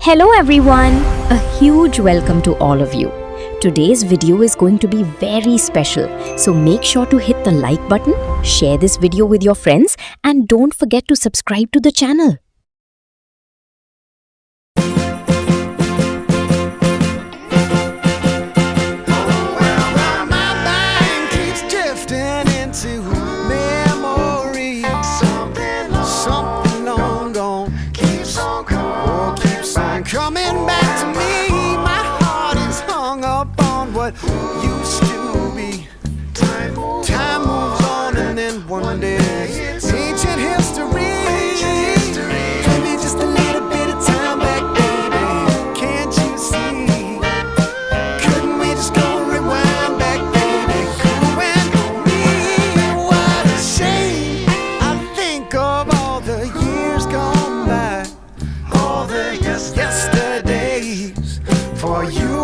Hello everyone! A huge welcome to all of you. Today's video is going to be very special, so make sure to hit the like button, share this video with your friends, and don't forget to subscribe to the channel. My mind keeps drifting into memory. Something long gone keeps on coming back to me. My heart is hung up on what used to be. Time moves on, and then one day ancient history. Give me just a little bit of time back, baby. Can't you see? Couldn't we just go rewind back, baby? You and me. What a shame. I think of all the years gone by, all the yesterdays for you.